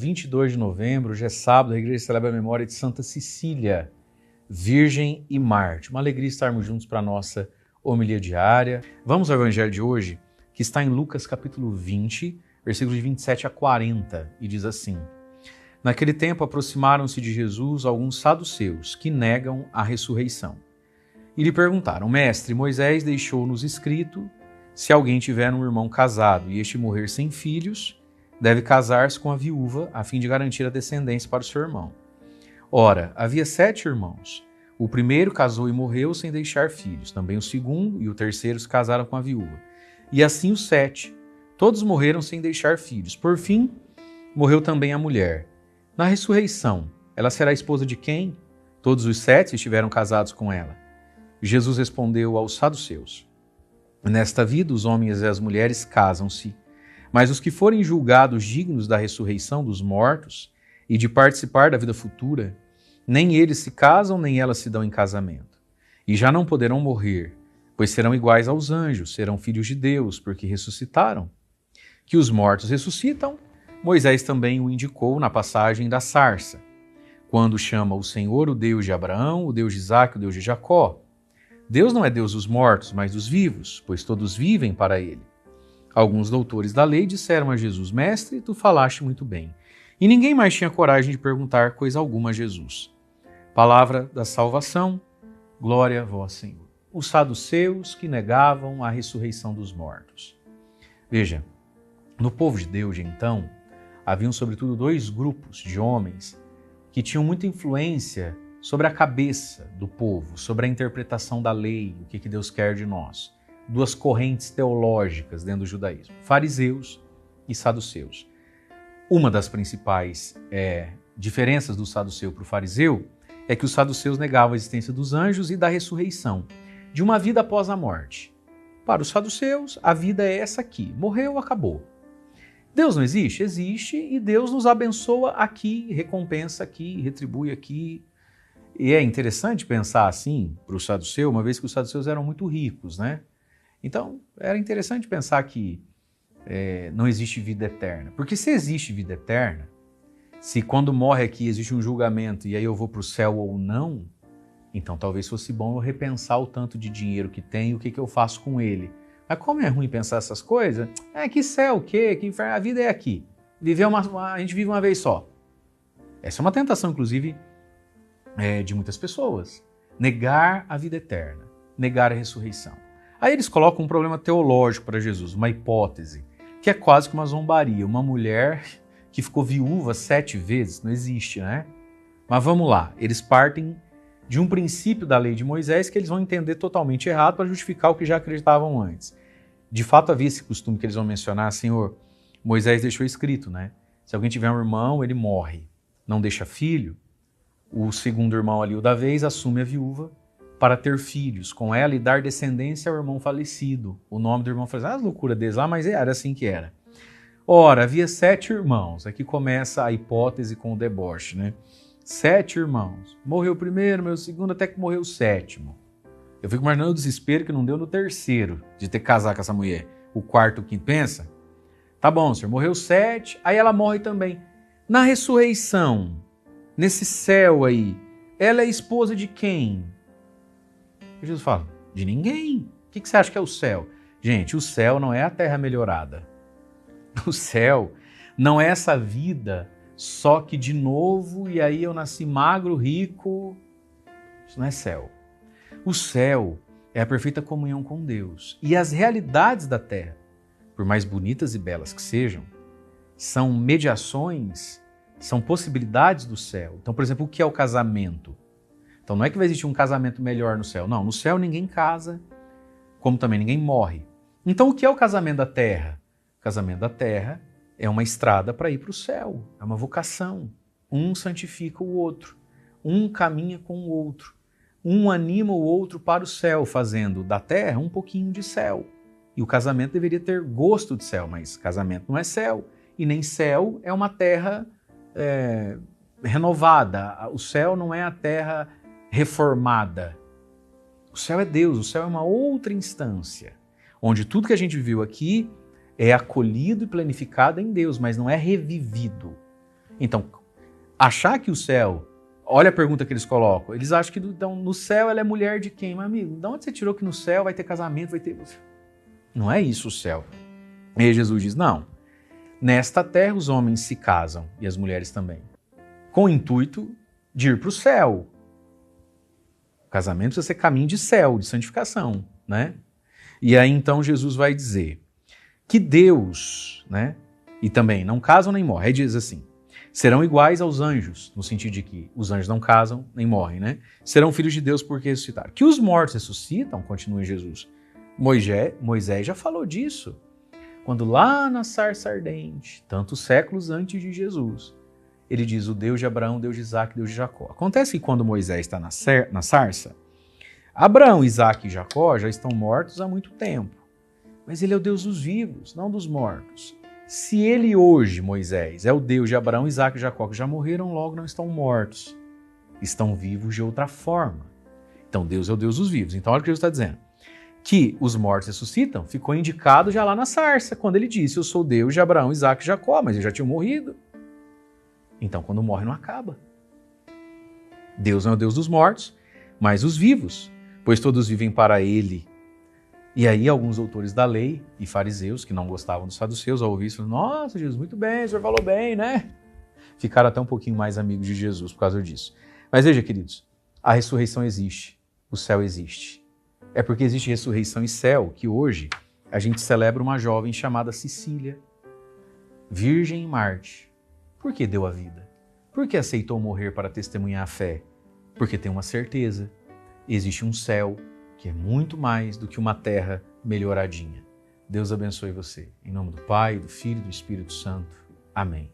22 de novembro, hoje é sábado, a igreja celebra a memória de Santa Cecília, Virgem e Mártir. Uma alegria estarmos juntos para a nossa homilia diária. Vamos ao evangelho de hoje, que está em Lucas capítulo 20, versículos de 27 a 40, e diz assim: Naquele tempo aproximaram-se de Jesus alguns saduceus, que negam a ressurreição. E lhe perguntaram: Mestre, Moisés deixou-nos escrito, se alguém tiver um irmão casado e este morrer sem filhos, deve casar-se com a viúva, a fim de garantir a descendência para o seu irmão. Ora, havia 7 irmãos. O primeiro casou e morreu sem deixar filhos. Também o segundo e o terceiro se casaram com a viúva. E assim os 7. Todos morreram sem deixar filhos. Por fim, morreu também a mulher. Na ressurreição, ela será esposa de quem? Todos os 7 estiveram casados com ela. Jesus respondeu aos saduceus: Nesta vida, os homens e as mulheres casam-se, mas os que forem julgados dignos da ressurreição dos mortos e de participar da vida futura, nem eles se casam, nem elas se dão em casamento. E já não poderão morrer, pois serão iguais aos anjos, serão filhos de Deus, porque ressuscitaram. Que os mortos ressuscitam, Moisés também o indicou na passagem da sarça, quando chama o Senhor o Deus de Abraão, o Deus de Isaque, o Deus de Jacó. Deus não é Deus dos mortos, mas dos vivos, pois todos vivem para ele. Alguns doutores da lei disseram a Jesus: Mestre, tu falaste muito bem. E ninguém mais tinha coragem de perguntar coisa alguma a Jesus. Palavra da salvação, glória a vós, Senhor. Os saduceus que negavam a ressurreição dos mortos. Veja, no povo de Deus de então, haviam sobretudo 2 grupos de homens que tinham muita influência sobre a cabeça do povo, sobre a interpretação da lei, o que Deus quer de nós. 2 correntes teológicas dentro do judaísmo, fariseus e saduceus. Uma das principais diferenças do saduceu para o fariseu é que os saduceus negavam a existência dos anjos e da ressurreição, de uma vida após a morte. Para os saduceus, a vida é essa aqui, morreu, acabou. Deus não existe? Existe, e Deus nos abençoa aqui, recompensa aqui, retribui aqui. E é interessante pensar assim para o saduceu, uma vez que os saduceus eram muito ricos, né? Então, era interessante pensar que não existe vida eterna. Porque se existe vida eterna, se quando morre aqui existe um julgamento e aí eu vou para o céu ou não, então talvez fosse bom eu repensar o tanto de dinheiro que tenho e o que eu faço com ele. Mas como é ruim pensar essas coisas, que céu, o quê? Que inferno? A vida é aqui. A gente vive uma vez só. Essa é uma tentação, inclusive, de muitas pessoas. Negar a vida eterna, negar a ressurreição. Aí eles colocam um problema teológico para Jesus, uma hipótese, que é quase que uma zombaria. Uma mulher que ficou viúva 7 vezes, não existe, né? Mas vamos lá, eles partem de um princípio da lei de Moisés que eles vão entender totalmente errado para justificar o que já acreditavam antes. De fato, havia esse costume que eles vão mencionar: Senhor, Moisés deixou escrito, né? Se alguém tiver um irmão, ele morre, não deixa filho, o segundo irmão ali, o da vez, assume a viúva para ter filhos com ela e dar descendência ao irmão falecido. O nome do irmão falecido, as loucuras deles lá, mas era assim que era. Ora, havia 7 irmãos. Aqui começa a hipótese com o deboche, né? 7 irmãos. Morreu o primeiro, morreu o segundo, até que morreu o 7º. Eu fico imaginando o desespero que não deu no terceiro de ter que casar com essa mulher. O 4º, o 5º, pensa? Tá bom, senhor, morreu 7, aí ela morre também. Na ressurreição, nesse céu aí, ela é esposa de quem? Jesus fala: de ninguém. O que você acha que é o céu? Gente, o céu não é a terra melhorada. O céu não é essa vida só que de novo, e aí eu nasci magro, rico. Isso não é céu. O céu é a perfeita comunhão com Deus. E as realidades da terra, por mais bonitas e belas que sejam, são mediações, são possibilidades do céu. Então, por exemplo, o que é o casamento? Então não é que vai existir um casamento melhor no céu. Não, no céu ninguém casa, como também ninguém morre. Então o que é o casamento da terra? O casamento da terra é uma estrada para ir para o céu, é uma vocação. Um santifica o outro, um caminha com o outro, um anima o outro para o céu, fazendo da terra um pouquinho de céu. E o casamento deveria ter gosto de céu, mas casamento não é céu, e nem céu é uma terra renovada. O céu não é a terra reformada. O céu é Deus, o céu é uma outra instância, onde tudo que a gente viveu aqui é acolhido e planificado em Deus, mas não é revivido. Então, achar que o céu... Olha a pergunta que eles colocam. Eles acham que no céu ela é mulher de quem? Mas, amigo, de onde você tirou que no céu vai ter casamento, vai ter... Não é isso o céu. E aí Jesus diz, não. Nesta terra os homens se casam, e as mulheres também, com o intuito de ir para o céu. O casamento precisa ser caminho de céu, de santificação, né? E aí então Jesus vai dizer que Deus, né? E também não casam nem morrem. Aí diz assim, serão iguais aos anjos, no sentido de que os anjos não casam nem morrem, né? Serão filhos de Deus porque ressuscitaram. Que os mortos ressuscitam, continua Jesus. Moisés já falou disso. Quando lá na sarça ardente, tantos séculos antes de Jesus, ele diz o Deus de Abraão, Deus de Isaac, Deus de Jacó. Acontece que quando Moisés está na sarça, Abraão, Isaac e Jacó já estão mortos há muito tempo. Mas ele é o Deus dos vivos, não dos mortos. Se ele hoje, Moisés, é o Deus de Abraão, Isaac e Jacó, que já morreram, logo não estão mortos. Estão vivos de outra forma. Então Deus é o Deus dos vivos. Então olha o que Jesus está dizendo. Que os mortos ressuscitam, ficou indicado já lá na sarça, quando ele disse, eu sou Deus de Abraão, Isaac e Jacó, mas eles já tinham morrido. Então, quando morre, não acaba. Deus não é o Deus dos mortos, mas os vivos, pois todos vivem para ele. E aí, alguns autores da lei e fariseus, que não gostavam dos saduceus, ao ouvir isso, falaram, nossa, Jesus, muito bem, o senhor falou bem, né? Ficaram até um pouquinho mais amigos de Jesus por causa disso. Mas veja, queridos, a ressurreição existe, o céu existe. É porque existe ressurreição e céu que hoje a gente celebra uma jovem chamada Cecília, virgem em Marte. Por que deu a vida? Por que aceitou morrer para testemunhar a fé? Porque tem uma certeza. Existe um céu que é muito mais do que uma terra melhoradinha. Deus abençoe você. Em nome do Pai, do Filho e do Espírito Santo. Amém.